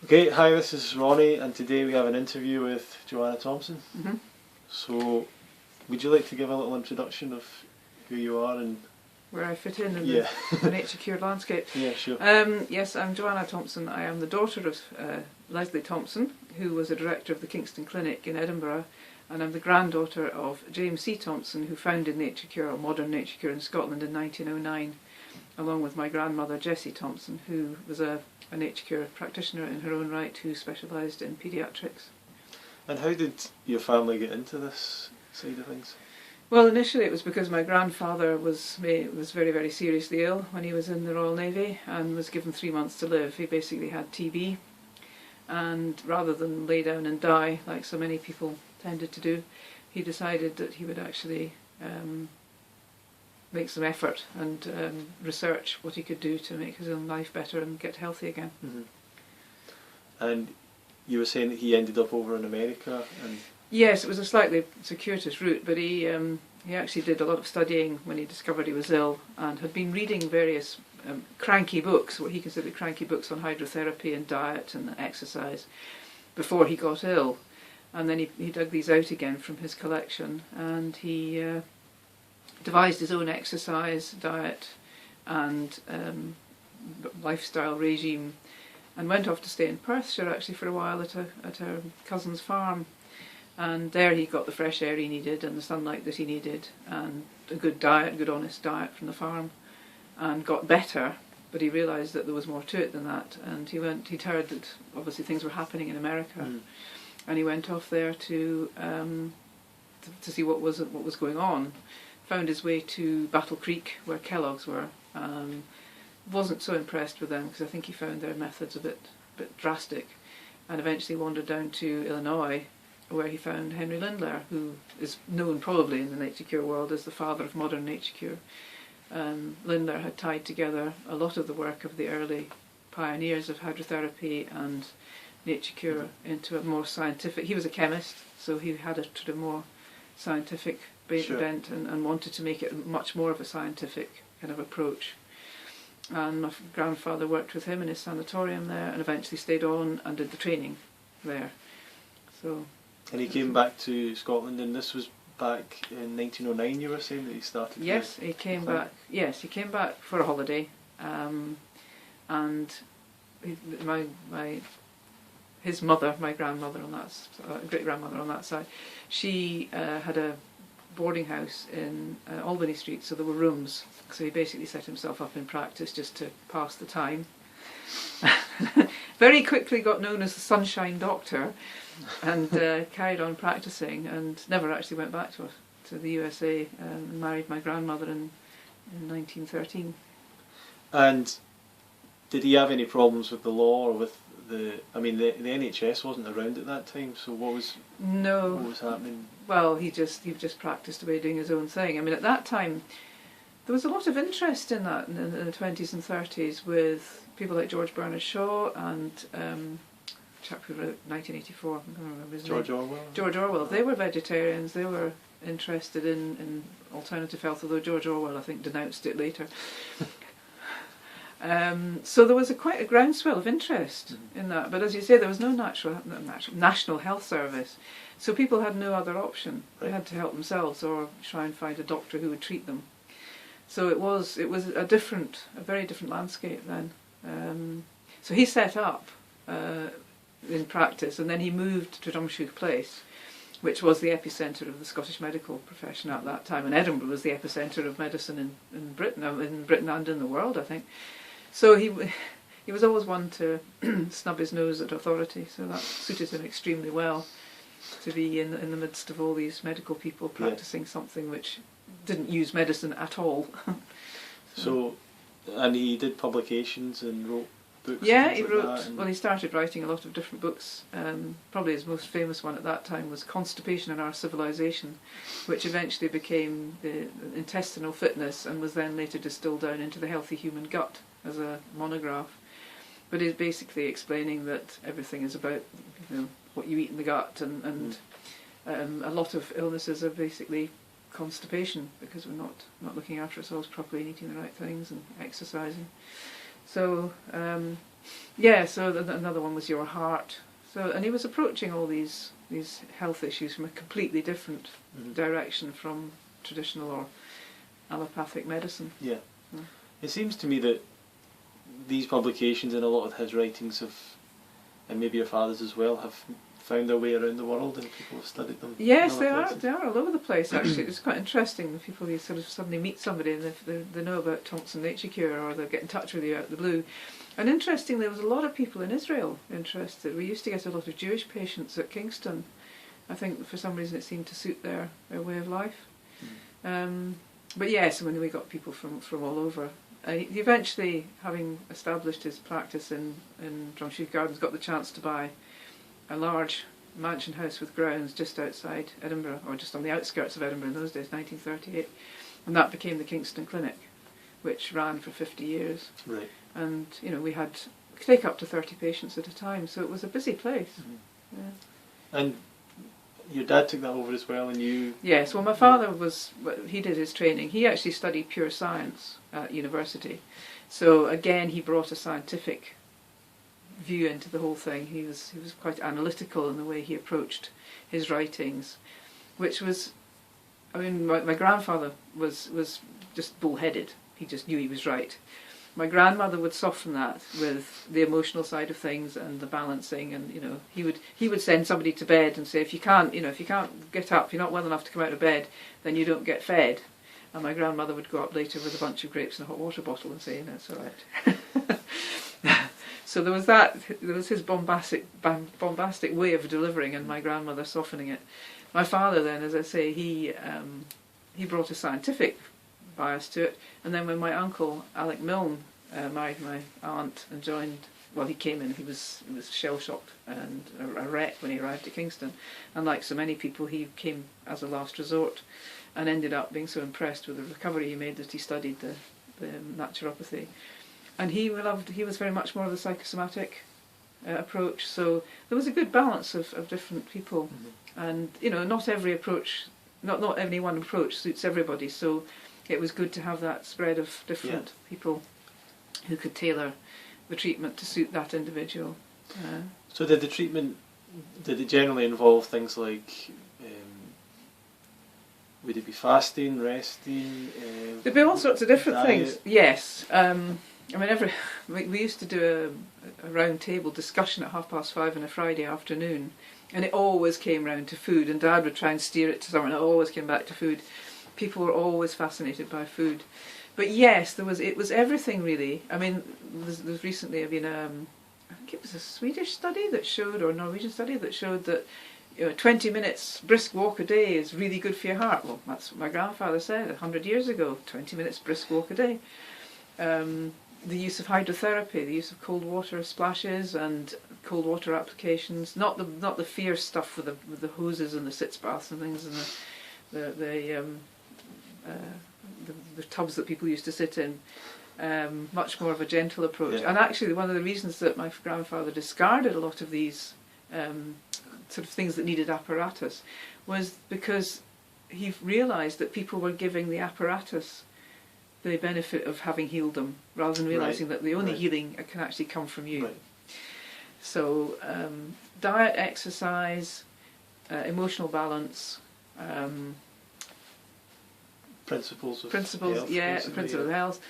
Okay, hi, this is Ronnie, and today we have an interview with Joanna Thomson. So, would you like to give a little introduction of who you are and where I fit in the nature-cured landscape? Yeah, sure. Yes, I'm Joanna Thomson. I am the daughter of Leslie Thomson, who was a director of the Kingston Clinic in Edinburgh, and I'm the granddaughter of James C Thomson, who founded Nature Cure, or modern Nature Cure, in Scotland in 1909, along with my grandmother Jessie Thomson, who was a Nature Cure practitioner in her own right, who specialised in paediatrics. And how did your family get into this side of things? Well, initially it was because my grandfather was very, very seriously ill when he was in the Royal Navy and was given 3 months to live. He basically had TB, and rather than lay down and die like so many people tended to do, he decided that he would actually make some effort and research what he could do to make his own life better and get healthy again. And you were saying that he ended up over in America? And yes, it was a slightly circuitous route, but he actually did a lot of studying when he discovered he was ill, and had been reading various cranky books, what he considered cranky books on hydrotherapy and diet and exercise, before he got ill. And then he dug these out again from his collection, and he devised his own exercise, diet and lifestyle regime, and went off to stay in Perthshire actually for a while at her cousin's farm. And there he got the fresh air he needed and the sunlight that he needed and a good diet, good honest diet from the farm, and got better. But he realised that there was more to it than that, and he'd heard that obviously things were happening in America, and he went off there to see what was going on. Found his way to Battle Creek, where Kellogg's were. Wasn't so impressed with them because I think he found their methods a bit drastic, and eventually wandered down to Illinois, where he found Henry Lindler, who is known probably in the nature cure world as the father of modern nature cure. Lindler had tied together a lot of the work of the early pioneers of hydrotherapy and nature cure into a more scientific. He was a chemist, so he had a sort of more scientific bent and wanted to make it much more of a scientific kind of approach. And my grandfather worked with him in his sanatorium there, and eventually stayed on and did the training there. So. And he came back to Scotland, and this was back in 1909. You were saying that he started. Yes, he came back. Yes, he came back for a holiday, and his mother, my grandmother on that great grandmother on that side, she had a boarding house in Albany Street, so there were rooms. So he basically set himself up in practice just to pass the time. Very quickly got known as the Sunshine Doctor, and carried on practicing, and never actually went back to the USA, and married my grandmother in 1913. And did he have any problems with the law or with the NHS wasn't around at that time, so what was happening? Well, he just practiced away doing his own thing. I mean, at that time there was a lot of interest in that in the 20s and 30s with people like George Bernard Shaw and a chap who wrote 1984, I can't remember his name. George Orwell. They were vegetarians, they were interested in alternative health, although George Orwell I think denounced it later. So there was quite a groundswell of interest in that, but as you say, there was no national health service, so people had no other option. They had to help themselves or try and find a doctor who would treat them. So it was a very different landscape then. So he set up in practice, and then he moved to Drumshoe Place, which was the epicentre of the Scottish medical profession at that time, and Edinburgh was the epicentre of medicine in Britain and in the world, I think. So he was always one to snub his nose at authority, so that suited him extremely well, to be in the midst of all these medical people practising something which didn't use medicine at all. So, and he did publications and wrote books. Yeah, he wrote. Well, he started writing a lot of different books. Probably his most famous one at that time was Constipation in Our Civilization, which eventually became the Intestinal Fitness, and was then later distilled down into The Healthy Human Gut as a monograph. But he's basically explaining that everything is about what you eat in the gut, and a lot of illnesses are basically constipation because we're not looking after ourselves properly and eating the right things and exercising. So so another one was your heart. So, and he was approaching all these health issues from a completely different direction from traditional or allopathic medicine. Yeah. It seems to me that these publications and a lot of his writings have, and maybe your father's as well, have found their way around the world and people have studied them. Yes, they are all over the place actually. It's quite interesting the people you sort of suddenly meet somebody and they know about Thomson Nature Cure, or they'll get in touch with you out of the blue. And interestingly, there was a lot of people in Israel interested. We used to get a lot of Jewish patients at Kingston. I think for some reason it seemed to suit their way of life. But yes, I mean, we got people from all over. He eventually, having established his practice in Drumsheath Gardens, got the chance to buy a large mansion house with grounds just outside Edinburgh, or just on the outskirts of Edinburgh in those days, 1938. And that became the Kingston Clinic, which ran for 50 years. Right. And, you know, we could take up to 30 patients at a time, so it was a busy place. Yeah. And your dad took that over as well, and you... Yes, well, my father he did his training. He actually studied pure science at university. So, again, he brought a scientific view into the whole thing. He was quite analytical in the way he approached his writings, which was, I mean, my grandfather was just bullheaded. He just knew he was right. My grandmother would soften that with the emotional side of things and the balancing, and you know, he would send somebody to bed and say, if you can't get up, you're not well enough to come out of bed, then you don't get fed. And my grandmother would go up later with a bunch of grapes and a hot water bottle and say, no, it's all right. So there was that. There was his bombastic way of delivering, and my grandmother softening it. My father, then, as I say, he brought a scientific bias to it. And then when my uncle Alec Milne married my aunt and joined, well, he came in. He was shell shocked and a wreck when he arrived at Kingston. And like so many people, he came as a last resort, and ended up being so impressed with the recovery he made that he studied the naturopathy. And he was very much more of the psychosomatic approach. So there was a good balance of different people. And, you know, not every one approach suits everybody. So it was good to have that spread of different people who could tailor the treatment to suit that individual. So did it generally involve things like, would it be fasting, resting? There'd be all sorts of different diet? things. Yes. I mean, we used to do a round table discussion at 5:30 on a Friday afternoon, and it always came round to food, and Dad would try and steer it to somewhere, and it always came back to food. People were always fascinated by food. But yes, it was everything really. I mean, there's recently been I think it was a Swedish study that showed, or a Norwegian study that showed that 20 minutes brisk walk a day is really good for your heart. Well, that's what my grandfather said 100 years ago, 20 minutes brisk walk a day. The use of hydrotherapy, the use of cold water splashes and cold water applications, not the fierce stuff with the hoses and the sitz baths and things, and the tubs that people used to sit in. Much more of a gentle approach. Yeah. And actually, one of the reasons that my grandfather discarded a lot of these sort of things that needed apparatus was because he realised that people were giving the apparatus the benefit of having healed them, rather than realising that the only healing can actually come from you. Right. So diet, exercise, emotional balance, principles of health, principles of health,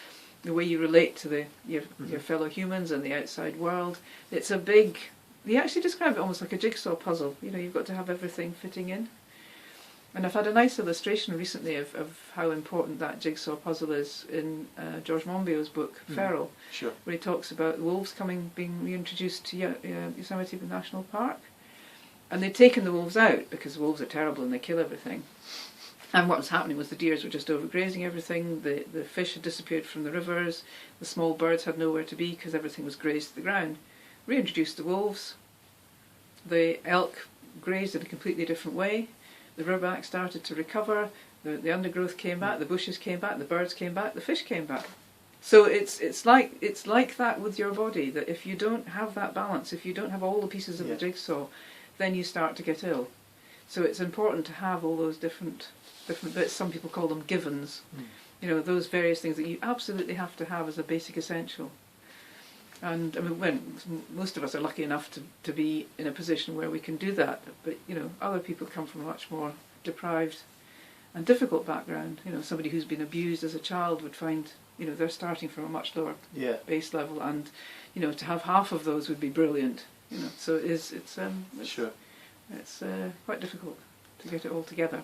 the way you relate to your fellow humans and the outside world. It's a big. He actually described it almost like a jigsaw puzzle. You know, you've got to have everything fitting in. And I've had a nice illustration recently of how important that jigsaw puzzle is in George Monbiot's book, Feral, where he talks about wolves being reintroduced to Yosemite National Park. And they'd taken the wolves out because the wolves are terrible and they kill everything. And what was happening was the deers were just overgrazing everything, the fish had disappeared from the rivers, the small birds had nowhere to be because everything was grazed to the ground. Reintroduced the wolves, the elk grazed in a completely different way, the riverbank started to recover, the undergrowth came back, the bushes came back, the birds came back, the fish came back. So it's like that with your body, that if you don't have that balance, if you don't have all the pieces of the jigsaw, then you start to get ill. So it's important to have all those different bits. Some people call them givens. You know, those various things that you absolutely have to have as a basic essential. And I mean, when most of us are lucky enough to be in a position where we can do that, but other people come from a much more deprived and difficult background. Somebody who's been abused as a child would find they're starting from a much lower base level, and to have half of those would be brilliant. So it's sure. It's quite difficult to get it all together.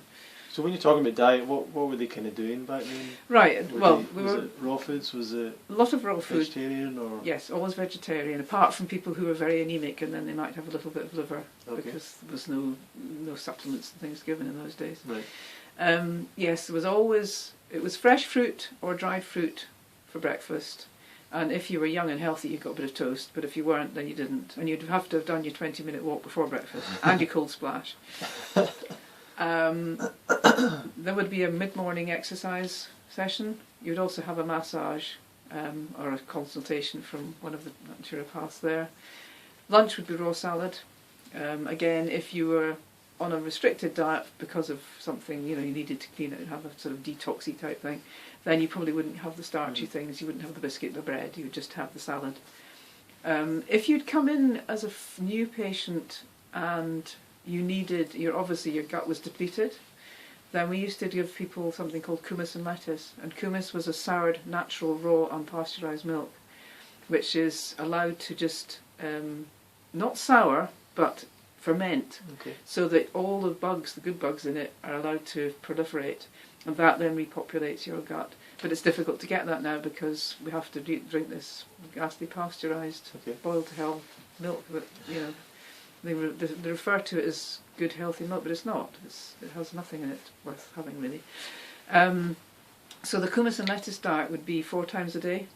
So when you're talking about diet, what were they kind of doing back then? Right. Was it raw foods? Was it a lot of raw food? Vegetarian or? Yes, always vegetarian. Apart from people who were very anemic, and then they might have a little bit of liver because there was no supplements and things given in those days. Right. Yes, it was fresh fruit or dried fruit for breakfast. And if you were young and healthy, you got a bit of toast. But if you weren't, then you didn't. And you'd have to have done your 20-minute walk before breakfast and your cold splash. There would be a mid-morning exercise session. You would also have a massage or a consultation from one of the naturopaths there. Lunch would be raw salad. Again, if you were on a restricted diet because of something, you needed to clean it and have a sort of detoxy type thing, then you probably wouldn't have the starchy things. You wouldn't have the biscuit and the bread. You would just have the salad. If you'd come in as a new patient and obviously your gut was depleted, then we used to give people something called kumis and lettuce. And kumis was a soured, natural, raw, unpasteurised milk, which is allowed to just, not sour, but ferment, so that all the bugs, the good bugs in it, are allowed to proliferate, and that then repopulates your gut. But it's difficult to get that now because we have to drink this ghastly pasteurised, boiled to hell milk that, they refer to it as good healthy milk, but it's not. It has nothing in it worth having, really. So the kumis and lettuce diet would be 4 times a day,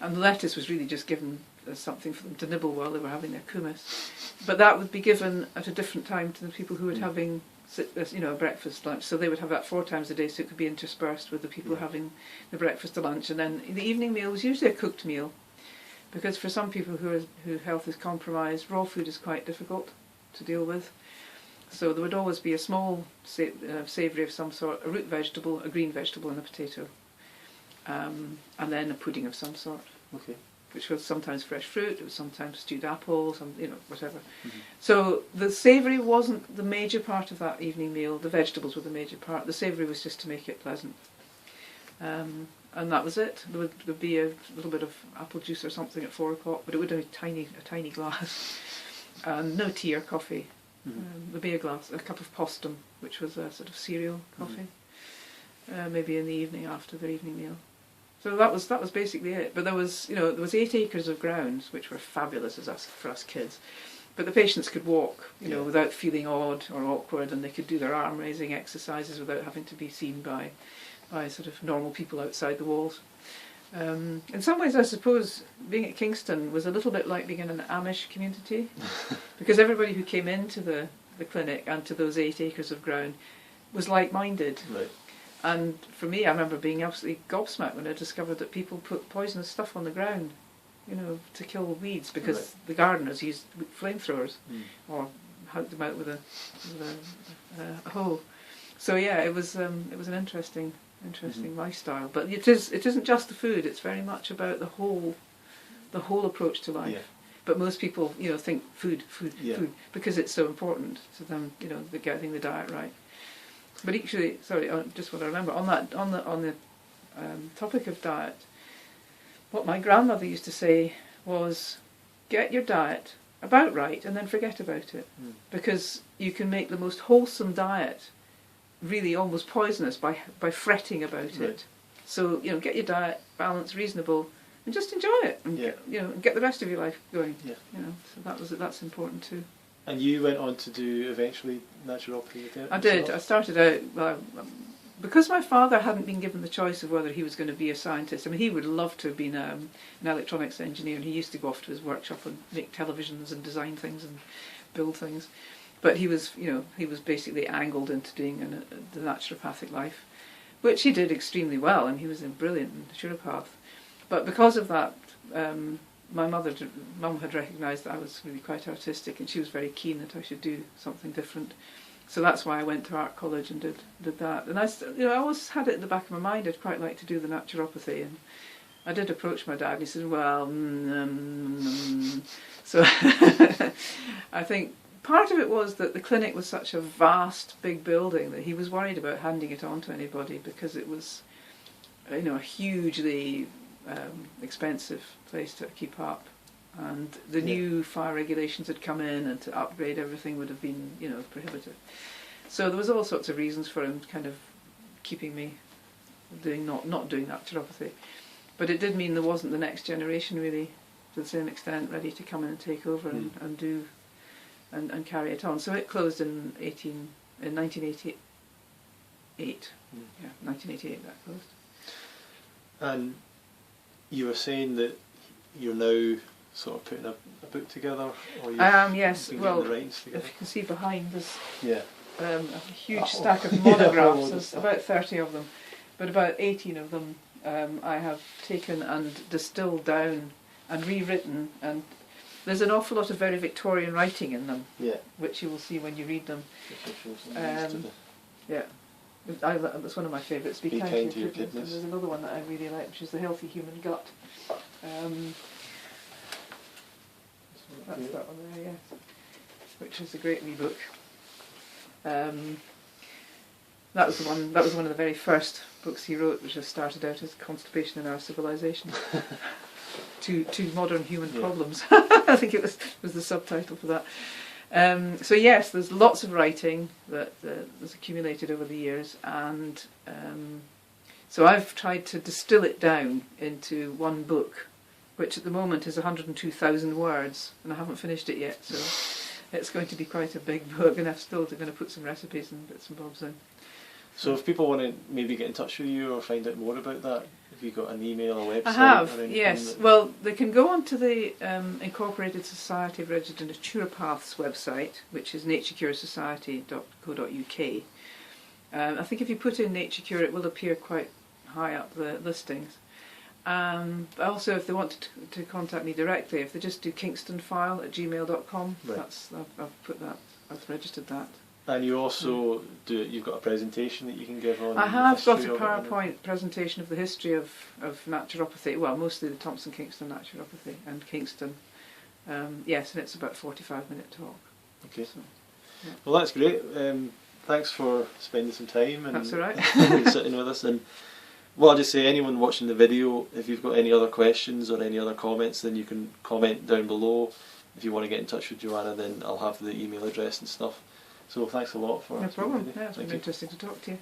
and the lettuce was really just given as something for them to nibble while they were having their kumis. But that would be given at a different time to the people who were having a breakfast, lunch. So they would have that 4 times a day, so it could be interspersed with the people having the breakfast or lunch. And then the evening meal was usually a cooked meal, because for some people whose health is compromised, raw food is quite difficult to deal with. So there would always be a small savoury of some sort, a root vegetable, a green vegetable, and a potato, and then a pudding of some sort. Which was sometimes fresh fruit, it was sometimes stewed apple, whatever. So the savoury wasn't the major part of that evening meal. The vegetables were the major part. The savoury was just to make it pleasant. And that was it. There would be a little bit of apple juice or something at 4 o'clock, but it would be a tiny glass. And no tea or coffee. There'd be a cup of postum, which was a sort of cereal coffee. Maybe in the evening after the evening meal. So that was basically it. But there was 8 acres of grounds, which were fabulous for us kids. But the patients could walk, without feeling odd or awkward, and they could do their arm raising exercises without having to be seen by sort of normal people outside the walls. In some ways, I suppose being at Kingston was a little bit like being in an Amish community, because everybody who came into the clinic and to those 8 acres of ground was like-minded. Right. And for me, I remember being absolutely gobsmacked when I discovered that people put poisonous stuff on the ground, to kill weeds, because the gardeners used flamethrowers or hugged them out with a hoe. So yeah, it was an interesting lifestyle. But it isn't just the food; it's very much about the whole approach to life. Yeah. But most people, think food, because it's so important to them. They're getting the diet right. But actually, sorry, just what I remember on the topic of diet, what my grandmother used to say was, get your diet about right and then forget about it, because you can make the most wholesome diet really almost poisonous by fretting about it. So get your diet balanced, reasonable, and just enjoy it, and get the rest of your life going. So that's important too. And you went on to do eventually naturopathy? I did. I started out because my father hadn't been given the choice of whether he was going to be a scientist. I mean, he would love to have been an electronics engineer, and he used to go off to his workshop and make televisions and design things and build things. But he was basically angled into doing the naturopathic life, which he did extremely well, and he was a brilliant naturopath. But because of that, my mum had recognised that I was really quite artistic, and she was very keen that I should do something different. So that's why I went to art college and did that. And I always had it in the back of my mind I'd quite like to do the naturopathy, I did approach my dad, and he said, well, so I think part of it was that the clinic was such a vast, big building that he was worried about handing it on to anybody, because it was, you know, a hugely expensive place to keep up, and the new fire regulations had come in, and to upgrade everything would have been, you know, prohibitive. So there was all sorts of reasons for him kind of keeping me doing not doing naturopathy, but it did mean there wasn't the next generation really to the same extent ready to come in and take over and do and carry it on. So it closed in 1988. Yeah, 1988 that closed. And you were saying that you're now sort of putting a book together, or yes. Well, the writings together? If you can see behind, there's a huge stack of monographs. There's about 30 of them, but about 18 of them I have taken and distilled down and rewritten, and there's an awful lot of very Victorian writing in them, which you will see when you read them. That's one of my favourites. Be kind to your kidneys. And there's another one that I really like, which is The Healthy Human Gut. That's that one there, yes. Which is a great wee book. That was one of the very first books he wrote, which has started out as Constipation in Our Civilization. to modern human problems. I think it was the subtitle for that. So yes, there's lots of writing that was accumulated over the years, and so I've tried to distill it down into one book, which at the moment is 102,000 words, and I haven't finished it yet, so it's going to be quite a big book, and I'm still going to put some recipes and bits and bobs in. So if people want to maybe get in touch with you or find out more about that, have you got an email or website? I have, yes. Well, they can go onto the Incorporated Society of Registered Naturopaths website, which is naturecuresociety.co.uk. I think if you put in Nature Cure, it will appear quite high up the listings. Also, if they want to contact me directly, if they just do kingstonfile@gmail.com, I've put that, I've registered that. And you also you've got a presentation that you can give on. I have got a PowerPoint presentation of the history of naturopathy, well, mostly the Thomson Kingston naturopathy and Kingston. Yes, and it's about a 45-minute talk. Okay. So, well, that's great. Thanks for spending some time and that's all right. sitting with us. And well, I'll just say, anyone watching the video, if you've got any other questions or any other comments, then you can comment down below. If you want to get in touch with Joanna, then I'll have the email address and stuff. So thanks a lot for... No problem. Yeah, it's been interesting to talk to you.